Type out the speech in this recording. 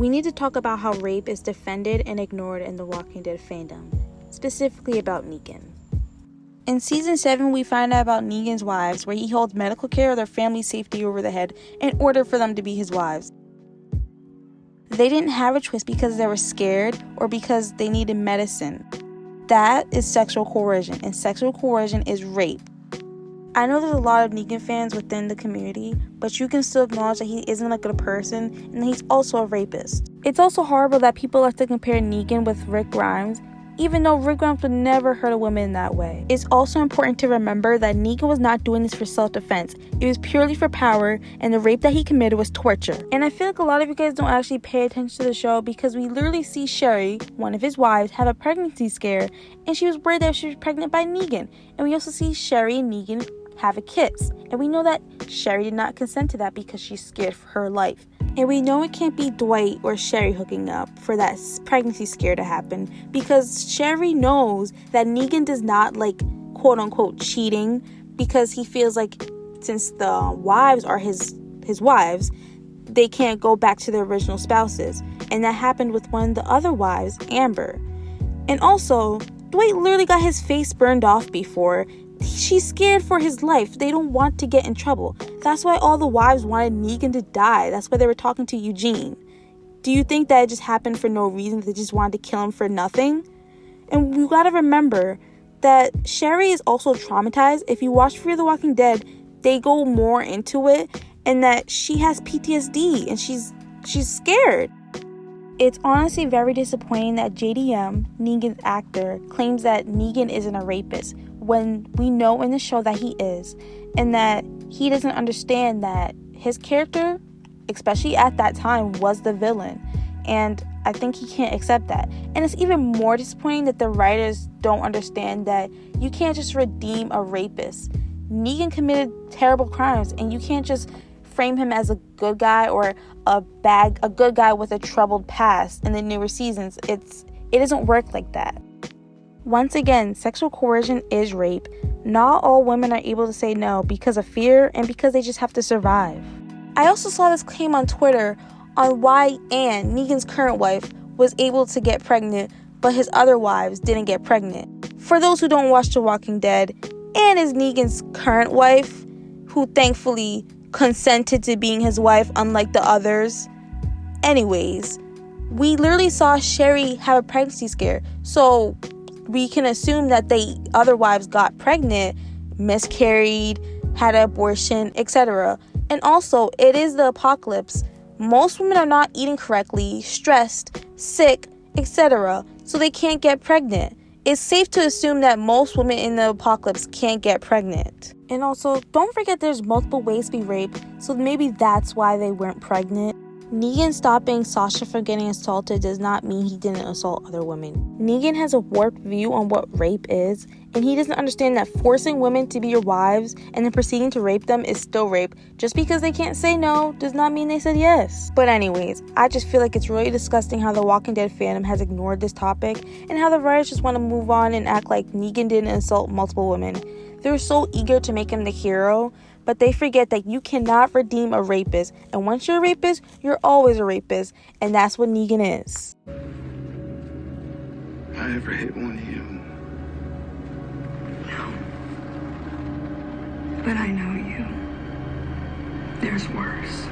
we need to talk about how rape is defended and ignored in the Walking Dead fandom, specifically about Negan. In Season 7, we find out about Negan's wives, where he holds medical care of their family's safety over the head in order for them to be his wives. They didn't have a choice because they were scared or because they needed medicine. That is sexual coercion, and sexual coercion is rape. I know there's a lot of Negan fans within the community, but you can still acknowledge that he isn't a good person and that he's also a rapist. It's also horrible that people like to compare Negan with Rick Grimes, even though Rick Grimes would never hurt a woman in that way. It's also important to remember that Negan was not doing this for self-defense. It was purely for power, and the rape that he committed was torture. And I feel like a lot of you guys don't actually pay attention to the show because we literally see Sherry, one of his wives, have a pregnancy scare, and she was worried that she was pregnant by Negan. And we also see Sherry and Negan have a kiss, and we know that Sherry did not consent to that because she's scared for her life. And we know it can't be Dwight or Sherry hooking up for that pregnancy scare to happen, because Sherry knows that Negan does not like quote unquote cheating, because he feels like since the wives are his wives, they can't go back to their original spouses. And that happened with one of the other wives, Amber. And also, Dwight literally got his face burned off before. She's scared for his life. They don't want to get in trouble. That's why all the wives wanted Negan to die. That's why they were talking to Eugene. Do you think that it just happened for no reason? They just wanted to kill him for nothing? And you gotta remember that Sherry is also traumatized. If you watch Fear the Walking Dead, they go more into it, and that she has PTSD and she's scared. It's honestly very disappointing that JDM, Negan's actor, claims that Negan isn't a rapist when we know in the show that he is, and that he doesn't understand that his character, especially at that time, was the villain. And I think he can't accept that. And it's even more disappointing that the writers don't understand that you can't just redeem a rapist. Negan committed terrible crimes, and you can't just frame him as a good guy or a good guy with a troubled past in the newer seasons. It doesn't work like that. Once again, sexual coercion is rape. Not all women are able to say no because of fear and because they just have to survive. I also saw this claim on Twitter on why Anne, Negan's current wife, was able to get pregnant, but his other wives didn't get pregnant. For those who don't watch The Walking Dead, Anne is Negan's current wife, who thankfully consented to being his wife, unlike the others. Anyways, we literally saw Sherry have a pregnancy scare, so we can assume that the other wives got pregnant, miscarried, had an abortion, etc. And also, it is the apocalypse. Most women are not eating correctly, stressed, sick, etc. So they can't get pregnant. It's safe to assume that most women in the apocalypse can't get pregnant. And also, don't forget there's multiple ways to be raped, so maybe that's why they weren't pregnant. Negan stopping Sasha from getting assaulted does not mean he didn't assault other women. Negan has a warped view on what rape is, and he doesn't understand that forcing women to be your wives and then proceeding to rape them is still rape. Just because they can't say no does not mean they said yes. But anyways, I just feel like it's really disgusting how the Walking Dead fandom has ignored this topic, and how the writers just want to move on and act like Negan didn't assault multiple women. They're so eager to make him the hero, but they forget that you cannot redeem a rapist. And once you're a rapist, you're always a rapist. And that's what Negan is. I ever hit one of you? No. But I know you. There's worse.